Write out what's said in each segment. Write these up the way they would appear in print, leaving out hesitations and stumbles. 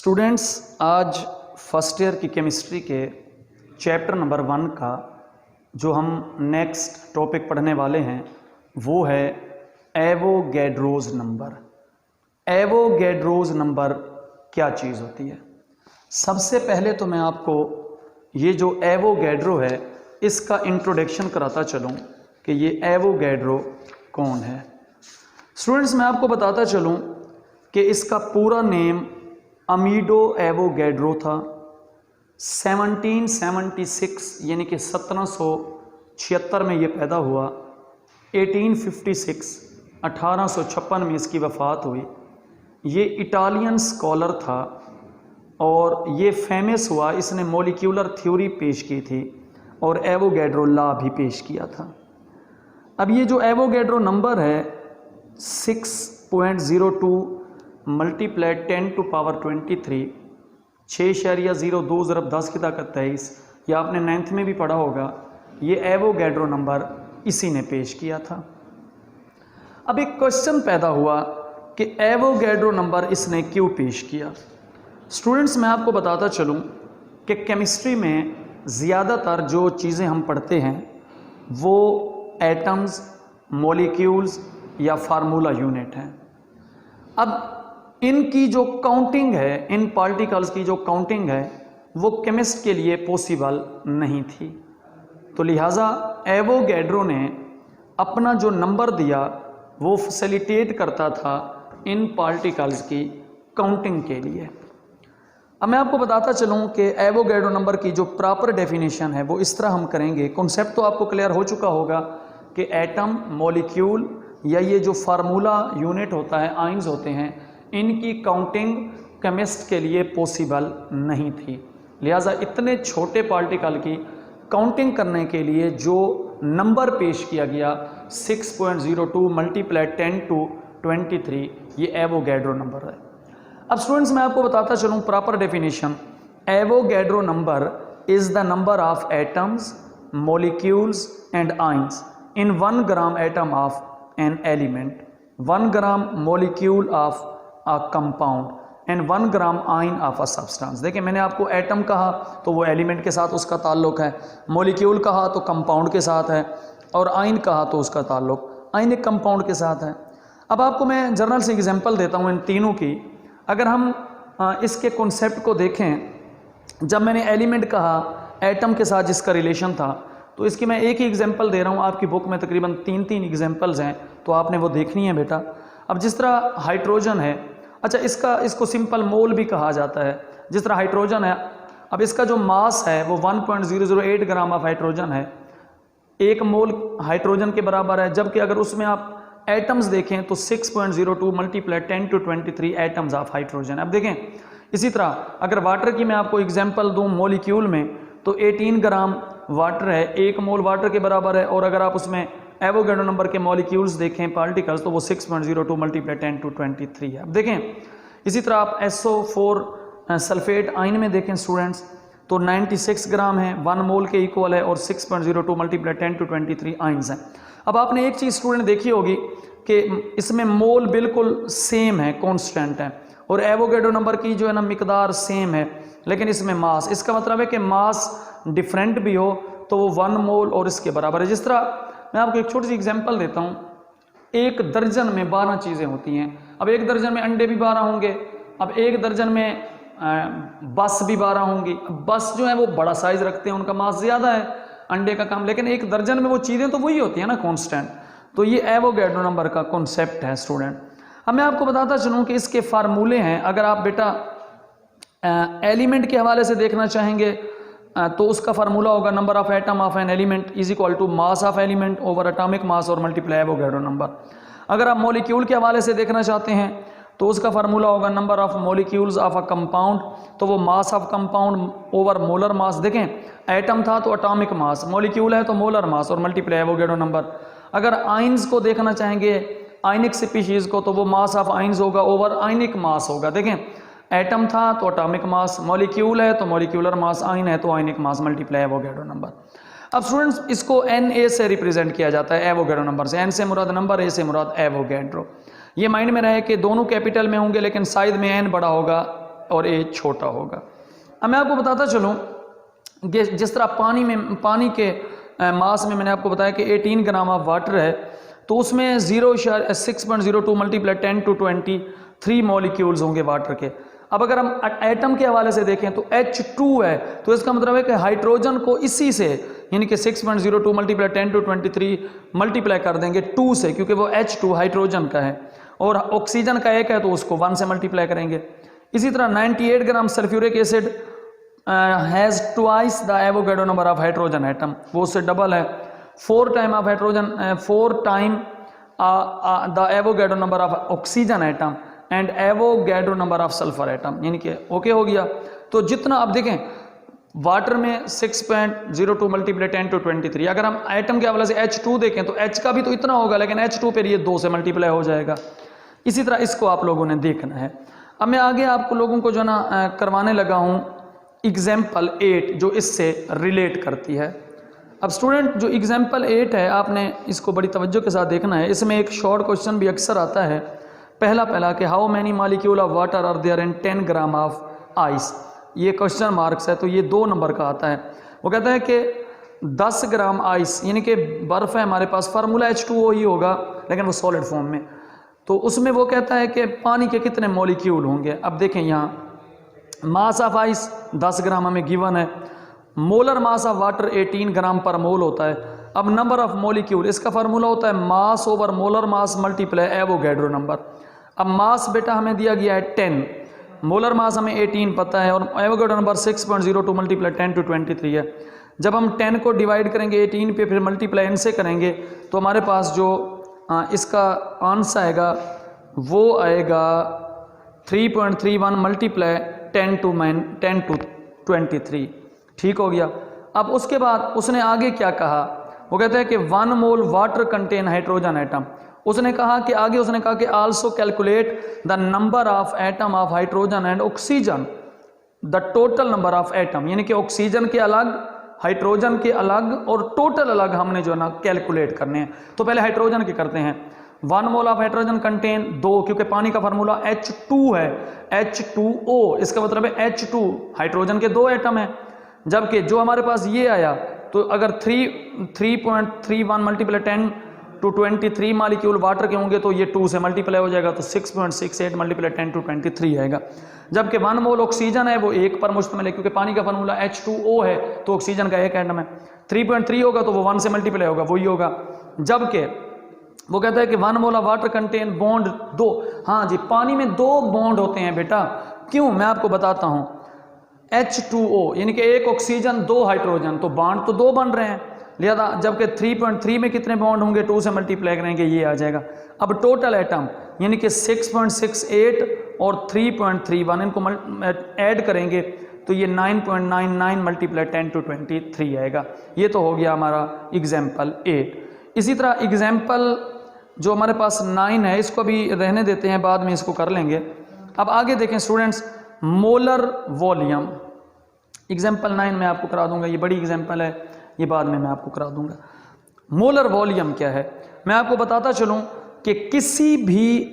Students, आज first year की chemistry के चैप्टर नंबर 1 का जो हम नेक्स्ट टॉपिक पढ़ने वाले हैं वो है एवोगैड्रोज नंबर। एवोगैड्रोज नंबर क्या चीज़ होती है? सबसे पहले तो मैं आपको ये जो एवोगैड्रो है इसका इंट्रोडक्शन कराता चलूँ कि ये एवोगैड्रो कौन है। स्टूडेंट्स, मैं आपको बताता चलूँ कि इसका पूरा नेम अमीडो एवोगैड्रो था। 1776 यानी कि 1776 में ये पैदा हुआ। 1856 में इसकी वफ़ात हुई। ये इटालियन स्कॉलर था और ये फेमस हुआ, इसने मॉलिक्यूलर थ्योरी पेश की थी और एवोगैड्रो लॉ भी पेश किया था। अब ये जो एवोगैड्रो नंबर है 6.02 मल्टीप्लाई 10 टू पावर 23, 6.02 ज़रब 10 की ताकत 23, या आपने 9th में भी पढ़ा होगा। ये एवोगैड्रो नंबर इसी ने पेश किया था। अब एक क्वेश्चन पैदा हुआ कि एवोगैड्रो नंबर इसने क्यों पेश किया। स्टूडेंट्स, मैं आपको बताता चलूँ कि केमिस्ट्री में ज़्यादातर जो चीज़ें हम पढ़ते हैं वो एटम्स, मॉलिक्यूल्स या फार्मूला यूनिट हैं। अब इनकी जो काउंटिंग है, इन पार्टिकल्स की जो काउंटिंग है वो केमिस्ट के लिए पॉसिबल नहीं थी, तो लिहाजा एवोगैड्रो ने अपना जो नंबर दिया वो फैसिलिटेट करता था इन पार्टिकल्स की काउंटिंग के लिए। अब मैं आपको बताता चलूँ कि एवोगैड्रो नंबर की जो प्रॉपर डेफिनेशन है वो इस तरह हम करेंगे। कॉन्सेप्ट तो आपको क्लियर हो चुका होगा कि एटम, मॉलिक्यूल या ये जो फार्मूला यूनिट होता है, आइंस होते हैं, इनकी काउंटिंग केमिस्ट के लिए पॉसिबल नहीं थी। लिहाजा इतने छोटे पार्टिकल की काउंटिंग करने के लिए जो नंबर पेश किया गया 6.02 मल्टीप्लाई 10 टू 23, ये एवोगैड्रो नंबर है। अब स्टूडेंट्स, मैं आपको बताता चलूँ proper definition. Avogadro number is the number of atoms, molecules and ions in 1 gram atom of an element, 1 gram molecule of a compound and 1 ग्राम आइन ऑफ अ सब्सटेंस। देखिए, मैंने आपको एटम कहा तो वो एलिमेंट के साथ उसका ताल्लुक है, मॉलिक्यूल कहा तो कंपाउंड के साथ है, और आइन कहा तो उसका ताल्लुक आइन एक कंपाउंड के साथ है। अब आपको मैं जर्नल से एग्जांपल देता हूँ इन तीनों की। अगर हम इसके कॉन्सेप्ट को देखें, जब मैंने एलिमेंट कहा, एटम के साथ जिसका रिलेशन था, तो इसकी मैं एक ही एग्जांपल दे रहा हूँ। आपकी बुक में तकरीबन 3 एग्जांपल्स हैं, तो आपने वो देखनी है बेटा। अब जिस तरह हाइड्रोजन है, अच्छा इसको सिंपल मोल भी कहा जाता है। जिस तरह हाइड्रोजन है, अब इसका जो मास है वो 1.008 ग्राम ऑफ हाइड्रोजन है, 1 मोल हाइड्रोजन के बराबर है। जबकि अगर उसमें आप एटम्स देखें तो 6.02 multiply 10 to 23 atoms of hydrogen. अब देखें, इसी तरह अगर वाटर की मैं आपको एग्जांपल दूं मॉलिक्यूल में, तो 18 ग्राम वाटर है, 1 मोल वाटर के बराबर है। और अगर आप उसमें एवोगैड्रो नंबर के मॉलिक्यूल्स देखें, पार्टिकल्स, तो वो 6.02 मल्टीप्लाई 10 टू 23 है। अब देखें, इसी तरह आप SO4 सल्फेट आइन में देखें स्टूडेंट्स, तो 96 ग्राम है, 1 मोल के इक्वल है, और 6.02 मल्टीप्लाई 10 टू 23 आइंस हैं। अब आपने एक चीज़ स्टूडेंट देखी होगी कि इसमें मोल बिल्कुल सेम है, कॉन्स्टेंट है, और एवोगैड्रो नंबर की जो है ना मिकदार सेम है, लेकिन इसमें मास, इसका मतलब है कि मास डिफरेंट भी हो तो वो 1 मोल और इसके बराबर है। जिस तरह मैं आपको एक छोटी सी एग्जांपल देता हूँ, 1 दर्जन में 12 चीज़ें होती हैं। अब 1 दर्जन में अंडे भी 12 होंगे, अब 1 दर्जन में बस भी 12 होंगी। अब बस जो है वो बड़ा साइज रखते हैं, उनका मास ज़्यादा है अंडे का कम, लेकिन 1 दर्जन में वो चीज़ें तो वही होती हैं ना, कांस्टेंट। तो ये एवोगैड्रो नंबर का कॉन्सेप्ट है स्टूडेंट। अब मैं आपको बताता चलूँ कि इसके फार्मूले हैं। अगर आप बेटा एलिमेंट के हवाले से देखना चाहेंगे तो उसका फार्मूला होगा number of atom of an element is equal to mass of element over atomic mass और मल्टीप्लाई एवोगैड्रो नंबर। अगर आप मॉलिक्यूल के हवाले से देखना चाहते हैं तो उसका फार्मूला होगा number of molecules of a compound, तो वो mass of compound over molar mass. देखें, एटम था तो एटॉमिक मास, मॉलिक्यूल है तो मोलर मास और मल्टीप्लाई एवोगैड्रो नंबर। अगर आइंस को देखना चाहेंगे, आइनिक स्पीशीज़ को, तो वो मास ऑफ आइंस होगा ओवर आइनिक मास होगा। देखें, एटम था तो एटॉमिक मास, मॉलिक्यूल है तो मॉलिक्यूलर मास, आइन है तो आइनिक मास मल्टीप्लाई एवोगैड्रो नंबर। अब स्टूडेंट्स, इसको Na से रिप्रेजेंट किया जाता है, एवोगैड्रो नंबर से। N से मुराद नंबर, A से मुराद एवोगैड्रो। ये माइंड में रहे कि दोनों कैपिटल में होंगे लेकिन साइज में n बड़ा होगा और ए छोटा होगा। अब मैं आपको बताता चलूँ कि जिस तरह पानी के मास में मैंने आपको बताया कि 18 ग्राम ऑफ वाटर है, तो उसमें 6.02 मल्टीप्लाई 10⁻23 मॉलिक्यूल्स होंगे वाटर के। अब अगर हम एटम के हवाले से देखें तो H2 है, तो इसका मतलब है कि हाइड्रोजन को इसी से यानी कि 6.02 मल्टीप्लाई 10⁻23 मल्टीप्लाई कर देंगे 2 से, क्योंकि वो H2 हाइड्रोजन का है और ऑक्सीजन का 1 है तो उसको 1 से मल्टीप्लाई करेंगे। इसी तरह 98 gram sulphuric acid has twice the Avogadro number of hydrogen atom, वो उससे डबल है। 4 time of hydrogen 4 time the Avogadro number of oxygen atom and Avogadro number of sulphur atom, यानी कि ओके हो गया। तो जितना अब देखें वाटर में 6.02 मल्टीप्लाई 10⁻23, अगर हम एटम के हवाले से H2 देखें तो H का भी तो इतना होगा, लेकिन H2 पर ये 2 से मल्टीप्लाई हो जाएगा। इसी तरह इसको आप लोगों ने देखना है। अब मैं आगे आपको लोगों को जो ना करवाने लगा हूँ एग्जाम्पल 8 जो इससे रिलेट करती है। अब स्टूडेंट जो एग्जाम्पल 8 है आपने इसको बड़ी तवज्जो के साथ देखना है। इसमें एक शॉर्ट क्वेश्चन भी अक्सर आता है, पहला कि how many molecule of water are there in 10 gram of ice, ये क्वेश्चन मार्क्स है तो ये 2 नंबर का आता है। वो कहता है कि 10 ग्राम आइस यानी कि बर्फ़ है हमारे पास, फार्मूला H2O ही होगा लेकिन वो सॉलिड फॉर्म में, तो उसमें वो कहता है कि पानी के कितने मॉलिक्यूल होंगे। अब देखें यहाँ मास ऑफ आइस 10 ग्राम हमें गिवन है, मोलर मास ऑफ वाटर 18 ग्राम पर मोल होता है। अब नंबर ऑफ मॉलिक्यूल, इसका फार्मूला होता है मास over molar mass multiply Avogadro number. अब मास बेटा हमें दिया गया है 10, मोलर मास हमें 18 पता है और एवोगैड्रो नंबर 6.02 मल्टीप्लाई 10⁻23 है। जब हम 10 को डिवाइड करेंगे 18 पे फिर मल्टीप्लाई इनसे करेंगे तो हमारे पास जो इसका आंसर आएगा वो आएगा 3.31 मल्टीप्लाई 10⁻23। ठीक हो गया। अब उसके बाद उसने आगे क्या कहा, वो कहता है कि 1 मोल वाटर कंटेन हाइड्रोजन एटम। उसने कहा कि आगे उसने कहा कि also calculate the number of atom of hydrogen and oxygen the total number of atom, यानी कि ऑक्सीजन के अलग हाइड्रोजन के अलग और टोटल अलग हमने जो है ना कैलकुलेट करने हैं। तो पहले हाइड्रोजन के करते हैं। 1 मोल ऑफ हाइड्रोजन कंटेन 2, क्योंकि पानी का फार्मूला H2 है, H2O, इसका मतलब है H2 हाइड्रोजन के 2 एटम है। जबकि जो हमारे पास ये आया तो अगर 3.31 मल्टीप्लाई 10⁻23 मॉलिक्यूल वाटर के होंगे तो ये 2 से मल्टीप्लाई हो जाएगा तो 6.68 मल्टीप्लाई 10⁻23 आएगा। जबकि 1 मोल ऑक्सीजन है वो 1 पर मुश्तमिल है, क्योंकि पानी का फार्मूला H2O है तो ऑक्सीजन का 1 एटम है। 3.3 होगा तो वो 1 से मल्टीप्लाई होगा, वही होगा। जबकि वो कहता है कि 1 mole of water contain bond 2, हाँ जी पानी में 2 बॉन्ड होते हैं बेटा। क्यों, मैं आपको बताता हूँ। H2O यानी कि 1 ऑक्सीजन 2 हाइड्रोजन, तो बॉन्ड तो 2 बन रहे हैं, लिहाजा जबकि 3.3 में कितने बॉन्ड होंगे 2 से मल्टीप्लाई करेंगे ये आ जाएगा। अब टोटल एटम यानी कि 6.68 और 3.31 इनको ऐड करेंगे तो ये 9.99 मल्टीप्लाई 10⁻23 आएगा। ये तो हो गया हमारा एग्जाम्पल 8। इसी तरह एग्जाम्पल जो हमारे पास 9 है इसको भी रहने देते हैं, बाद में इसको कर लेंगे। अब आगे देखें स्टूडेंट्स, मोलर वॉल्यूम एग्जाम्पल 9 मैं आपको करा दूंगा, ये बड़ी एग्जाम्पल है, ये बाद में मैं आपको करा दूंगा। मोलर वॉल्यूम क्या है मैं आपको बताता चलूं कि किसी भी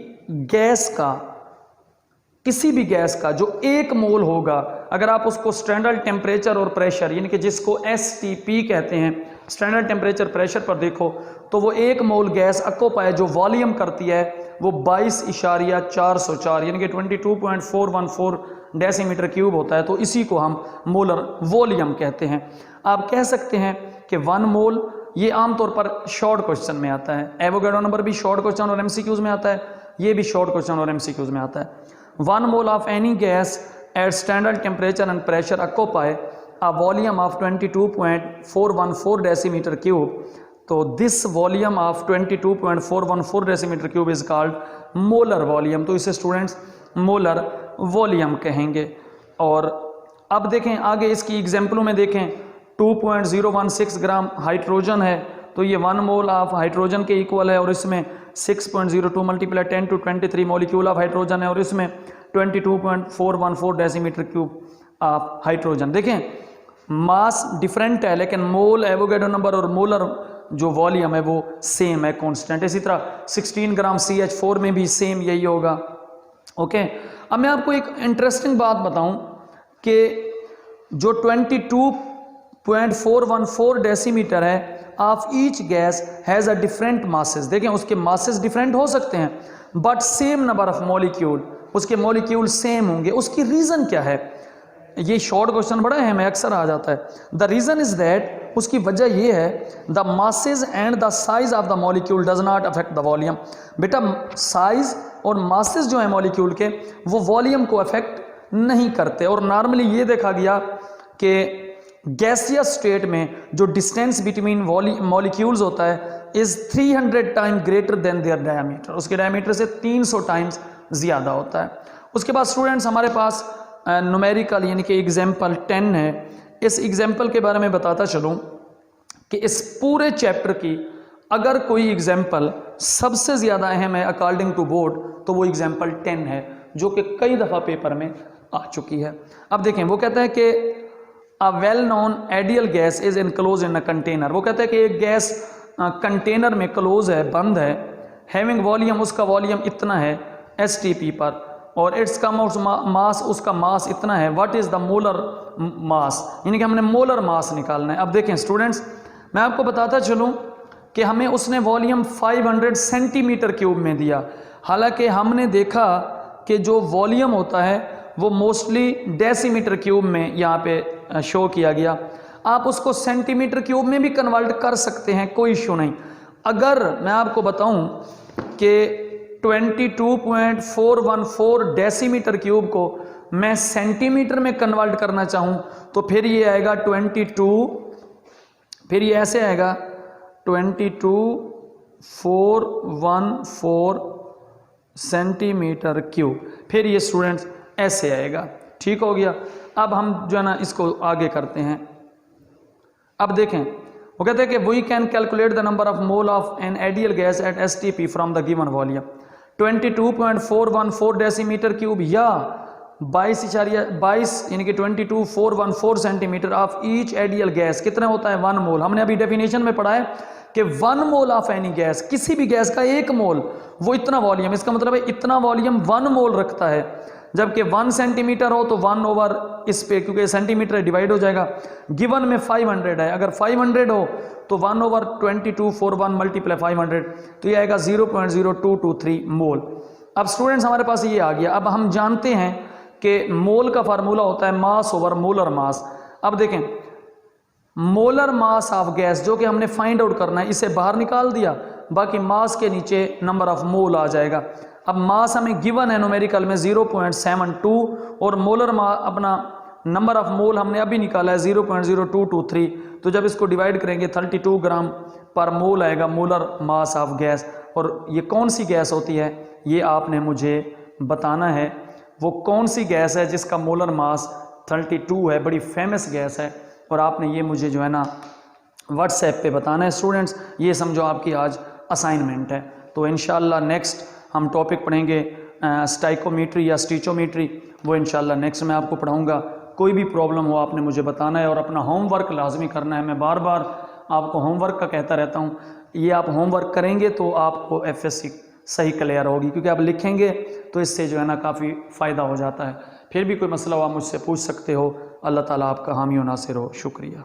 गैस का जो 1 मोल होगा, अगर आप उसको स्टैंडर्ड टेम्परेचर और प्रेशर यानी कि जिसको STP कहते हैं, स्टैंडर्ड टेम्परेचर प्रेशर पर देखो तो वो 1 मोल गैस ऑक्यूपाई जो वॉल्यूम करती है वो 22.404 यानी कि 22.414 डेसीमीटर क्यूब होता है। तो इसी को हम मोलर वॉल्यूम कहते हैं। आप कह सकते हैं कि 1 मोल, ये आमतौर पर शॉर्ट क्वेश्चन में आता है, एवोगैड्रो नंबर भी शॉर्ट क्वेश्चन और MCQs में आता है, ये भी शॉर्ट क्वेश्चन और MCQs में आता है। 1 mole of any gas at standard temperature and pressure occupy a volume of 22.414 decimeter cube, तो this volume of 22.414 decimeter cube is called molar volume। तो इसे स्टूडेंट्स मोलर वॉल्यूम कहेंगे। और अब देखें आगे इसकी एग्जाम्पलों में देखें, 2.016 ग्राम हाइड्रोजन है तो ये 1 मोल ऑफ हाइड्रोजन के इक्वल है, और इसमें 6.02 मल्टीप्लाई 10⁻23 मॉलिक्यूल ऑफ हाइड्रोजन है, और इसमें 22.414 डेसीमीटर क्यूब ऑफ हाइड्रोजन। देखें मास डिफरेंट है लेकिन मोल एवोगैड्रो नंबर और मोलर जो वॉल्यूम है वो सेम है, कांस्टेंट। इसी तरह 16 ग्राम CH4 में भी सेम यही होगा। ओके, अब मैं आपको एक इंटरेस्टिंग बात बताऊं कि जो 22.414 डेसीमीटर है of each gas has a different masses. देखें उसके मासेस डिफरेंट हो सकते हैं but same number of molecule, उसके मॉलिक्यूल सेम होंगे। उसकी रीज़न क्या है? ये शॉर्ट क्वेश्चन बड़ा है, में अक्सर आ जाता है। द रीज़न इज़ दैट, उसकी वजह ये है the masses and the size of the molecule does not affect the volume. बेटा साइज और मासेज जो है मॉलिक्यूल के वो वॉल्यूम को अफेक्ट नहीं करते। और नॉर्मली ये देखा गया कि गैसियस स्टेट में जो डिस्टेंस बिटवीन मॉलिक्यूल्स होता है is 300 time greater than their diameter, उसके डायमीटर से 300 टाइम्स ज़्यादा होता है। उसके बाद स्टूडेंट्स हमारे पास न्यूमेरिकल यानी कि एग्जाम्पल 10 है। इस एग्जाम्पल के बारे में बताता चलूँ कि इस पूरे चैप्टर की अगर कोई एग्जाम्पल सबसे ज़्यादा अहम है अकॉर्डिंग टू बोर्ड तो वो एग्जाम्पल 10 है, जो कि कई दफ़ा पेपर में आ चुकी है। अब देखें वो कहता है कि a well known ideal gas is enclose in a container. वो कहता है कि एक गैस कंटेनर में क्लोज है, बंद है, हैविंग वॉल्यूम, उसका वॉल्यूम इतना है STP पर, और इट्स का मास, उसका मास इतना है। What is the molar mass, यानी कि हमने मोलर मास निकालना है। अब देखें स्टूडेंट्स मैं आपको बताता चलूँ कि हमें उसने वॉल्यूम 500 सेंटीमीटर क्यूब में दिया। हालांकि हमने देखा कि जो वॉल्यूम होता है वो मोस्टली डेसीमीटर क्यूब में यहाँ पे शो किया गया। आप उसको सेंटीमीटर क्यूब में भी कन्वर्ट कर सकते हैं, कोई इशू नहीं। अगर मैं आपको बताऊं कि 22.414 डेसीमीटर क्यूब को मैं सेंटीमीटर में कन्वर्ट करना चाहूं तो फिर ये आएगा 22, फिर ये ऐसे आएगा 22.414 सेंटीमीटर क्यूब, फिर ये स्टूडेंट्स ऐसे आएगा। ठीक हो गया। अब हम जो है ना इसको आगे करते हैं। अब देखें वो कहते हैं कि we can calculate the number of mole of an ideal gas at STP from the given volume 22.414 decimetre cube या 22 यानी कि 22.414 centimetre of each ideal gas. कितना होता है? 1 मोल। हमने अभी डेफिनेशन में पढ़ा है कि 1 मोल ऑफ एनी गैस, किसी भी गैस का 1 मोल वो इतना वॉल्यूम, इसका मतलब है इतना वॉल्यूम 1 मोल रखता है। जबकि 1 सेंटीमीटर हो तो 1 ओवर इस पे, क्योंकि सेंटीमीटर डिवाइड हो जाएगा। गिवन में 500 है, अगर 500 हो तो 1 ओवर 2241 मल्टीप्लाई 500 तो ये आएगा 0.0223 मोल। अब स्टूडेंट्स हमारे पास ये आ गया। अब हम जानते हैं कि मोल का फार्मूला होता है मास ओवर मोलर मास। अब देखें मोलर मास ऑफ गैस जो कि हमने फाइंड आउट करना है, इसे बाहर निकाल दिया, बाकी मास के नीचे नंबर ऑफ मोल आ जाएगा। अब मास हमें गिवन है न्यूमेरिकल में 0.72 और मोलर अपना नंबर ऑफ मोल हमने अभी निकाला है 0.0223। तो जब इसको डिवाइड करेंगे 32 ग्राम पर मोल आएगा मोलर मास ऑफ गैस। और ये कौन सी गैस होती है ये आपने मुझे बताना है। वो कौन सी गैस है जिसका मोलर मास 32 है, बड़ी फेमस गैस है, और आपने ये मुझे जो है ना व्हाट्सएप पे बताना है। स्टूडेंट्स ये समझो आपकी आज असाइनमेंट है। तो इंशाल्लाह नेक्स्ट हम टॉपिक पढ़ेंगे स्टाइकोमीट्री या स्टिचोमीट्री, वो इंशाल्लाह नेक्स्ट मैं आपको पढ़ाऊँगा। कोई भी प्रॉब्लम हो आपने मुझे बताना है और अपना होमवर्क लाजमी करना है। मैं बार बार आपको होमवर्क का कहता रहता हूँ, ये आप होमवर्क करेंगे तो आपको FSC सही क्लियर होगी, क्योंकि आप लिखेंगे तो इससे जो है ना काफ़ी फ़ायदा हो जाता है। फिर भी कोई मसला हो आप मुझसे पूछ सकते हो। अल्लाह ताला आपका हामी व नासिर हो। शुक्रिया।